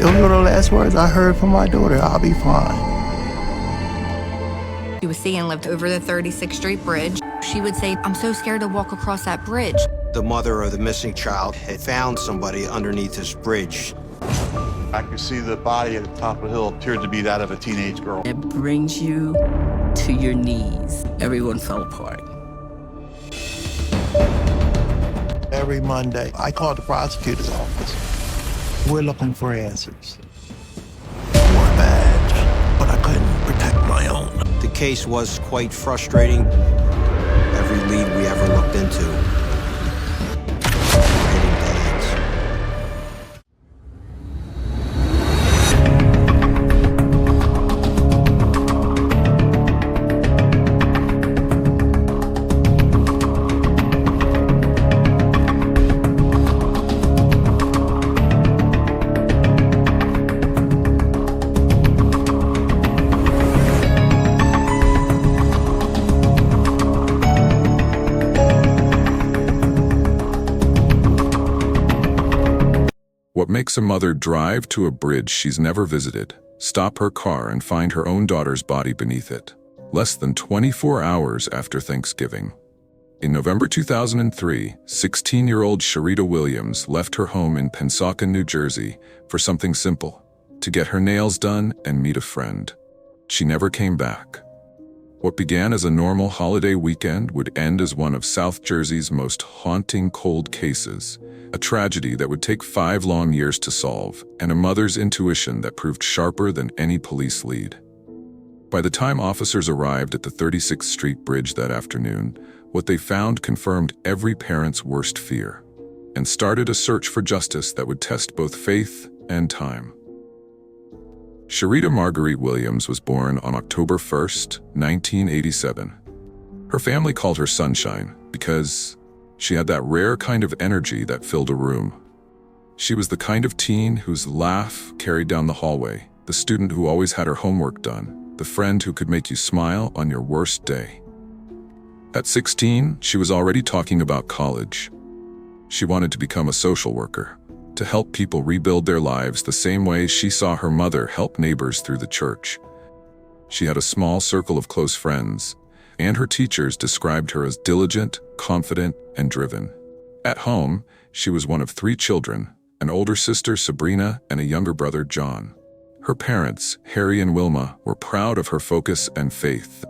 Those were the last words I heard from my daughter. I'll be fine. She was seeing lived over the 36th Street Bridge. She would say, I'm so scared to walk across that bridge. The mother of the missing child had found somebody underneath this bridge. I could see the body at the top of the hill appeared to be that of a teenage girl. It brings you to your knees. Everyone fell apart. Every Monday, I called the prosecutor's office. We're looking for answers. I wore a badge, but I couldn't protect my own. The case was quite frustrating. Every lead we ever looked into, we're hitting dead ends. What makes a mother drive to a bridge she's never visited, stop her car and find her own daughter's body beneath it, less than 24 hours after Thanksgiving? In November 2003, 16-year-old Sherita Williams left her home in Pennsauken, New Jersey, for something simple: to get her nails done and meet a friend. She never came back. What began as a normal holiday weekend would end as one of South Jersey's most haunting cold cases, a tragedy that would take 5 long years to solve, and a mother's intuition that proved sharper than any police lead. By the time officers arrived at the 36th Street Bridge that afternoon, what they found confirmed every parent's worst fear, and started a search for justice that would test both faith and time. Sherita Marguerite Williams was born on October 1st, 1987. Her family called her Sunshine because she had that rare kind of energy that filled a room. She was the kind of teen whose laugh carried down the hallway, the student who always had her homework done, the friend who could make you smile on your worst day. At 16, she was already talking about college. She wanted to become a social worker, to help people rebuild their lives the same way she saw her mother help neighbors through the church. She had a small circle of close friends, and her teachers described her as diligent, confident, and driven. At home, she was one of 3 children, an older sister, Sabrina, and a younger brother, John. Her parents, Harry and Wilma, were proud of her focus and faith.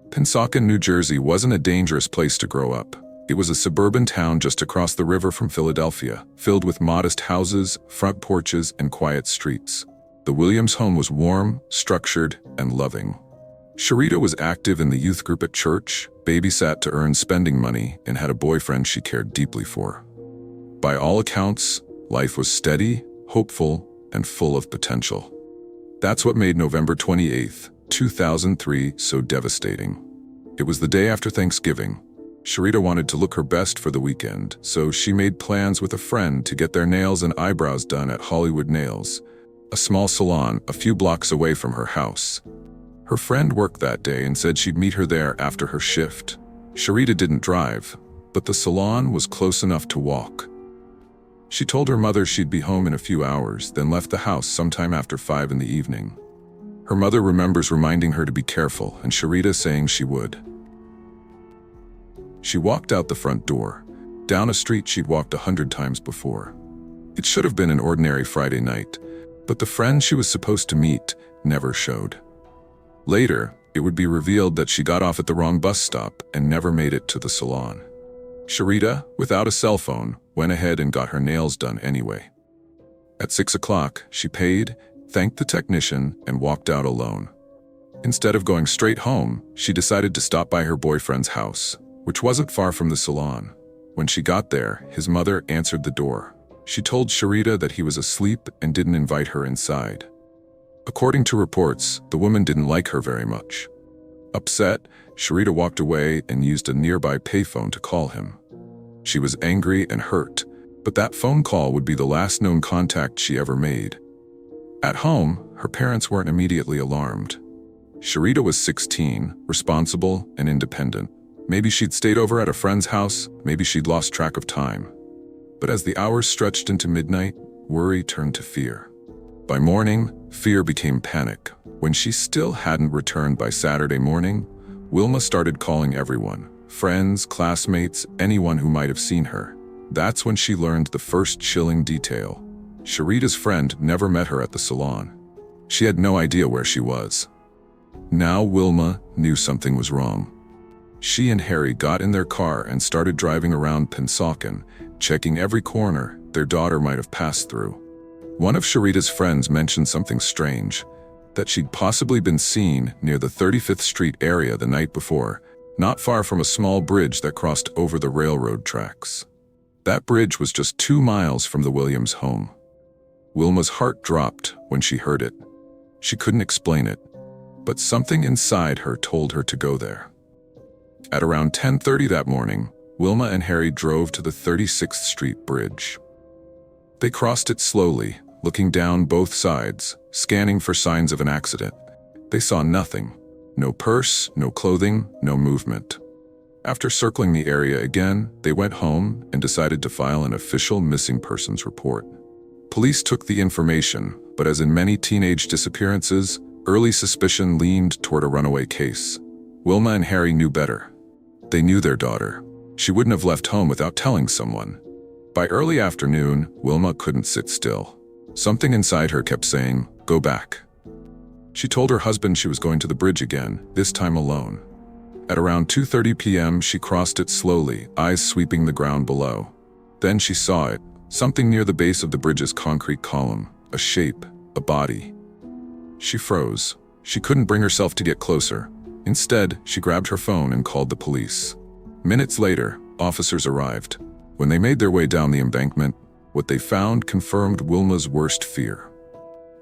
Pennsauken, New Jersey wasn't a dangerous place to grow up. It was a suburban town just across the river from Philadelphia, filled with modest houses, front porches, and quiet streets. The Williams home was warm, structured, and loving. Sherita was active in the youth group at church, babysat to earn spending money, and had a boyfriend she cared deeply for. By all accounts, life was steady, hopeful, and full of potential. That's what made November 28, 2003 so devastating. It was the day after Thanksgiving. Sherita wanted to look her best for the weekend, so she made plans with a friend to get their nails and eyebrows done at Hollywood Nails, a small salon a few blocks away from her house. Her friend worked that day and said she'd meet her there after her shift. Sherita didn't drive, but the salon was close enough to walk. She told her mother she'd be home in a few hours, then left the house sometime after 5 in the evening. Her mother remembers reminding her to be careful, and Sherita saying she would. She walked out the front door, down a street she'd walked 100 times before. It should have been an ordinary Friday night, but the friend she was supposed to meet never showed. Later, it would be revealed that she got off at the wrong bus stop and never made it to the salon. Sherita, without a cell phone, went ahead and got her nails done anyway. At 6 o'clock, she paid, thanked the technician, and walked out alone. Instead of going straight home, she decided to stop by her boyfriend's house, which wasn't far from the salon. When she got there, his mother answered the door. She told Sherita that he was asleep and didn't invite her inside. According to reports, the woman didn't like her very much. Upset, Sherita walked away and used a nearby payphone to call him. She was angry and hurt, but that phone call would be the last known contact she ever made. At home, her parents weren't immediately alarmed. Sherita was 16, responsible and independent. Maybe she'd stayed over at a friend's house, maybe she'd lost track of time. But as the hours stretched into midnight, worry turned to fear. By morning, fear became panic. When she still hadn't returned by Saturday morning, Wilma started calling everyone, friends, classmates, anyone who might have seen her. That's when she learned the first chilling detail. Sherita's friend never met her at the salon. She had no idea where she was. Now Wilma knew something was wrong. She and Harry got in their car and started driving around Pennsauken, checking every corner their daughter might have passed through. One of Sherita's friends mentioned something strange, that she'd possibly been seen near the 35th Street area the night before, not far from a small bridge that crossed over the railroad tracks. That bridge was just 2 miles from the Williams home. Wilma's heart dropped when she heard it. She couldn't explain it, but something inside her told her to go there. At around 10:30 that morning, Wilma and Harry drove to the 36th Street Bridge. They crossed it slowly, looking down both sides, scanning for signs of an accident. They saw nothing. No purse, no clothing, no movement. After circling the area again, they went home and decided to file an official missing persons report. Police took the information, but as in many teenage disappearances, early suspicion leaned toward a runaway case. Wilma and Harry knew better. They knew their daughter. She wouldn't have left home without telling someone. By early afternoon, Wilma couldn't sit still. Something inside her kept saying, "Go back." She told her husband she was going to the bridge again, this time alone. At around 2:30 p.m., she crossed it slowly, eyes sweeping the ground below. Then she saw it, something near the base of the bridge's concrete column, a shape, a body. She froze. She couldn't bring herself to get closer. Instead, she grabbed her phone and called the police. Minutes later, officers arrived. When they made their way down the embankment, what they found confirmed Wilma's worst fear.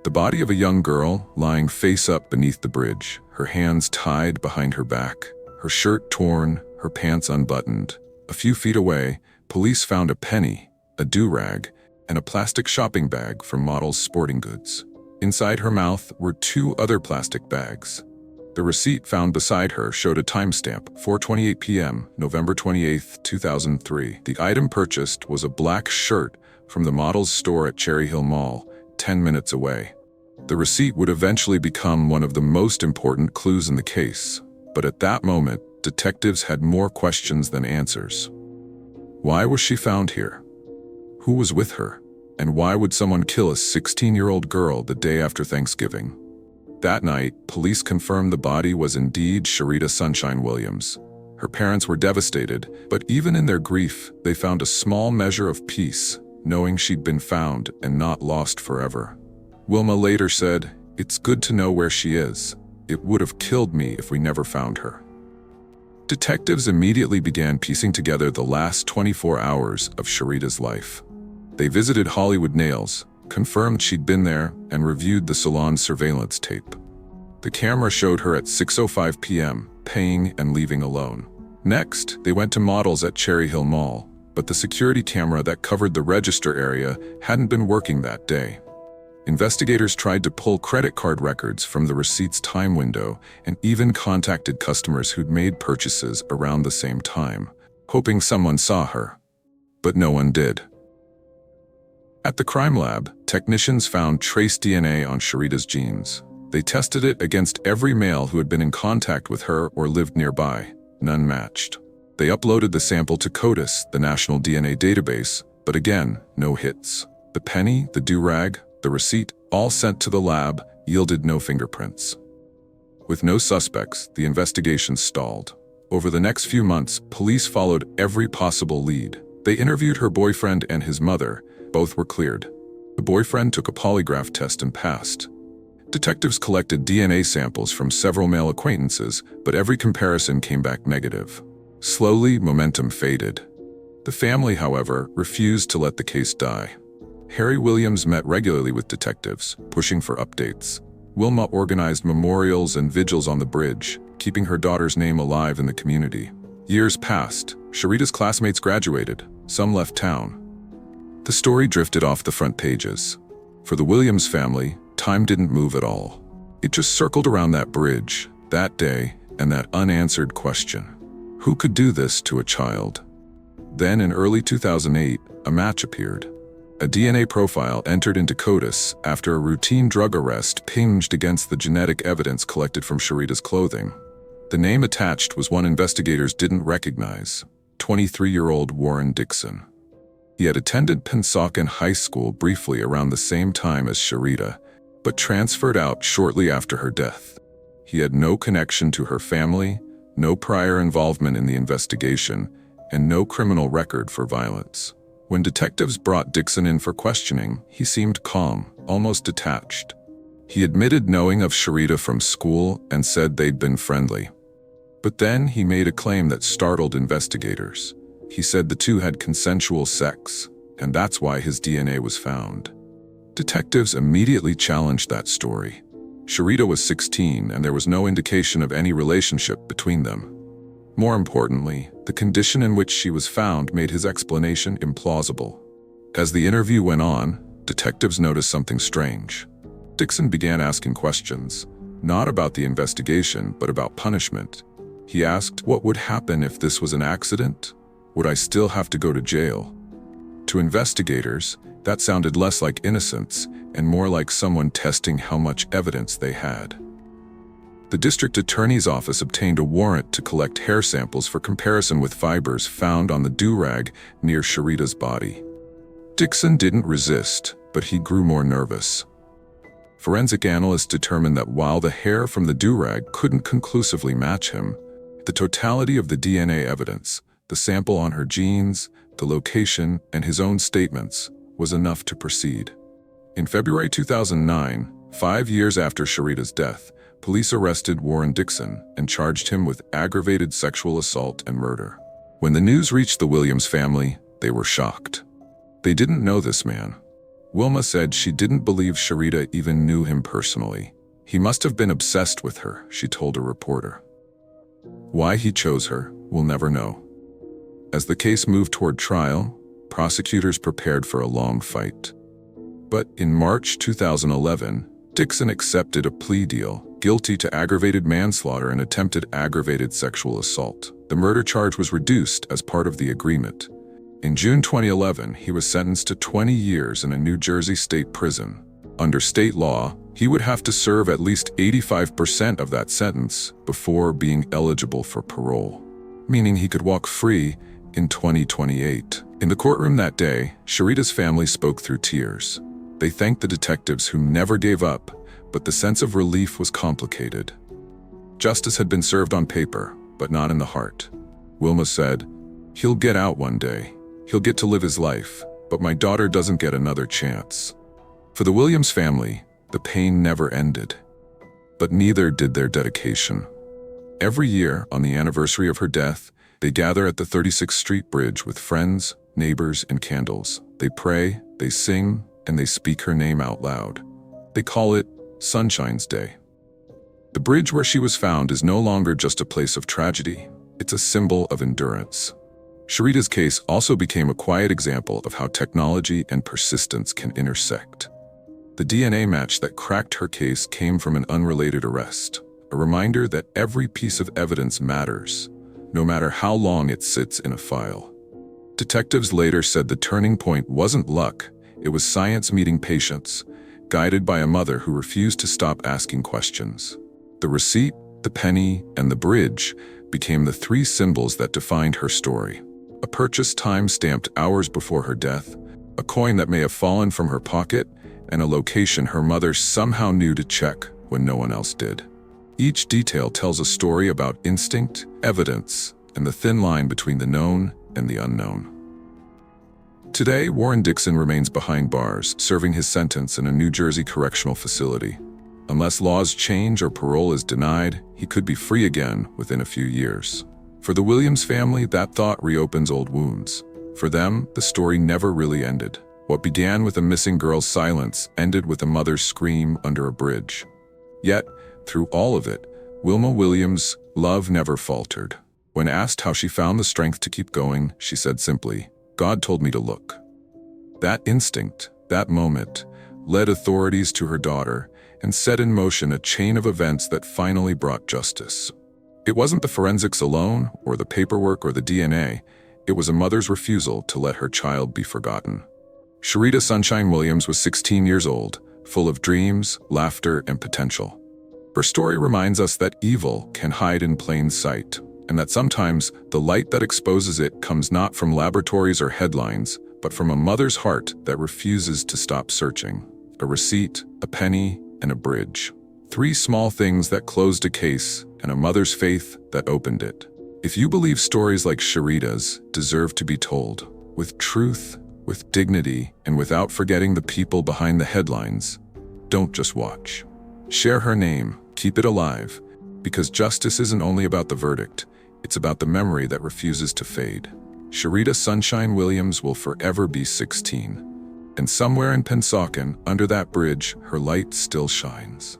The body of a young girl lying face up beneath the bridge, her hands tied behind her back, her shirt torn, her pants unbuttoned. A few feet away, police found a penny, a do-rag, and a plastic shopping bag from Model's Sporting Goods. Inside her mouth were 2 other plastic bags. The receipt found beside her showed a timestamp, 4:28 p.m., November 28, 2003. The item purchased was a black shirt from the Model's store at Cherry Hill Mall, 10 minutes away. The receipt would eventually become one of the most important clues in the case, but at that moment, detectives had more questions than answers. Why was she found here? Who was with her? And why would someone kill a 16-year-old girl the day after Thanksgiving? That night, police confirmed the body was indeed Sherita Sunshine Williams. Her parents were devastated, but even in their grief, they found a small measure of peace, knowing she'd been found and not lost forever. Wilma later said, "It's good to know where she is. It would have killed me if we never found her." Detectives immediately began piecing together the last 24 hours of Sherita's life. They visited Hollywood Nails, confirmed she'd been there, and reviewed the salon's surveillance tape. The camera showed her at 6:05 p.m., paying and leaving alone. Next, they went to Models at Cherry Hill Mall, but the security camera that covered the register area hadn't been working that day. Investigators tried to pull credit card records from the receipt's time window and even contacted customers who'd made purchases around the same time, hoping someone saw her. But no one did. At the crime lab, technicians found trace DNA on Sherita's jeans. They tested it against every male who had been in contact with her or lived nearby. None matched. They uploaded the sample to CODIS, the national DNA database, but again, no hits. The penny, the do-rag, the receipt, all sent to the lab, yielded no fingerprints. With no suspects, the investigation stalled. Over the next few months, police followed every possible lead. They interviewed her boyfriend and his mother. Both were cleared. The boyfriend took a polygraph test and passed. Detectives collected DNA samples from several male acquaintances, but every comparison came back negative. Slowly, momentum faded. The family, however, refused to let the case die. Harry Williams met regularly with detectives, pushing for updates. Wilma organized memorials and vigils on the bridge, keeping her daughter's name alive in the community. Years passed. Sherita's classmates graduated. Some left town. The story drifted off the front pages. For the Williams family, time didn't move at all. It just circled around that bridge, that day, and that unanswered question. Who could do this to a child? Then in early 2008, a match appeared. A DNA profile entered into CODIS after a routine drug arrest pinged against the genetic evidence collected from Sherita's clothing. The name attached was one investigators didn't recognize: 23-year-old Warren Dixon. He had attended Pennsauken High School briefly around the same time as Sherita, but transferred out shortly after her death. He had no connection to her family, no prior involvement in the investigation, and no criminal record for violence. When detectives brought Dixon in for questioning, he seemed calm, almost detached. He admitted knowing of Sherita from school and said they'd been friendly. But then he made a claim that startled investigators. He said the two had consensual sex, and that's why his DNA was found. Detectives immediately challenged that story. Sherita was 16, and there was no indication of any relationship between them. More importantly, the condition in which she was found made his explanation implausible. As the interview went on, detectives noticed something strange. Dixon began asking questions, not about the investigation, but about punishment. He asked, what would happen if this was an accident? Would I still have to go to jail? To investigators, that sounded less like innocence and more like someone testing how much evidence they had. The district attorney's office obtained a warrant to collect hair samples for comparison with fibers found on the do-rag near Sherita's body. Dixon didn't resist, but he grew more nervous. Forensic analysts determined that while the hair from the do-rag couldn't conclusively match him, the totality of the DNA evidence, the sample on her jeans, the location, and his own statements, was enough to proceed. In February 2009, 5 years after Sherita's death, police arrested Warren Dixon and charged him with aggravated sexual assault and murder. When the news reached the Williams family, they were shocked. They didn't know this man. Wilma said she didn't believe Sherita even knew him personally. He must have been obsessed with her, she told a reporter. Why he chose her, we'll never know. As the case moved toward trial, prosecutors prepared for a long fight. But in March 2011, Dixon accepted a plea deal, guilty to aggravated manslaughter and attempted aggravated sexual assault. The murder charge was reduced as part of the agreement. In June 2011, he was sentenced to 20 years in a New Jersey state prison. Under state law, he would have to serve at least 85% of that sentence before being eligible for parole, meaning he could walk free in 2028. In the courtroom that day, Sherita's family spoke through tears. They thanked the detectives who never gave up, but the sense of relief was complicated. Justice had been served on paper, but not in the heart. Wilma said, "He'll get out one day. He'll get to live his life, but my daughter doesn't get another chance." For the Williams family, the pain never ended. But neither did their dedication. Every year, on the anniversary of her death, they gather at the 36th Street Bridge with friends, neighbors, and candles. They pray, they sing, and they speak her name out loud. They call it Sunshine's Day. The bridge where she was found is no longer just a place of tragedy. It's a symbol of endurance. Sherita's case also became a quiet example of how technology and persistence can intersect. The DNA match that cracked her case came from an unrelated arrest, a reminder that every piece of evidence matters, no matter how long it sits in a file. Detectives later said the turning point wasn't luck, it was science meeting patience, guided by a mother who refused to stop asking questions. The receipt, the penny, and the bridge became the three symbols that defined her story. A purchase time-stamped hours before her death, a coin that may have fallen from her pocket, and a location her mother somehow knew to check when no one else did. Each detail tells a story about instinct, evidence, and the thin line between the known and the unknown. Today, Warren Dixon remains behind bars, serving his sentence in a New Jersey correctional facility. Unless laws change or parole is denied, he could be free again within a few years. For the Williams family, that thought reopens old wounds. For them, the story never really ended. What began with a missing girl's silence ended with a mother's scream under a bridge. Yet, through all of it, Wilma Williams' love never faltered. When asked how she found the strength to keep going, she said simply, "God told me to look." That instinct, that moment, led authorities to her daughter and set in motion a chain of events that finally brought justice. It wasn't the forensics alone, or the paperwork or the DNA. It was a mother's refusal to let her child be forgotten. Sherita Sunshine Williams was 16 years old, full of dreams, laughter, and potential. Her story reminds us that evil can hide in plain sight, and that sometimes the light that exposes it comes not from laboratories or headlines, but from a mother's heart that refuses to stop searching. A receipt, a penny, and a bridge. 3 small things that closed a case, and a mother's faith that opened it. If you believe stories like Sherita's deserve to be told, with truth, with dignity, and without forgetting the people behind the headlines, don't just watch. Share her name, keep it alive, because justice isn't only about the verdict, it's about the memory that refuses to fade. Sherita Sunshine Williams will forever be 16. And somewhere in Pennsauken, under that bridge, her light still shines.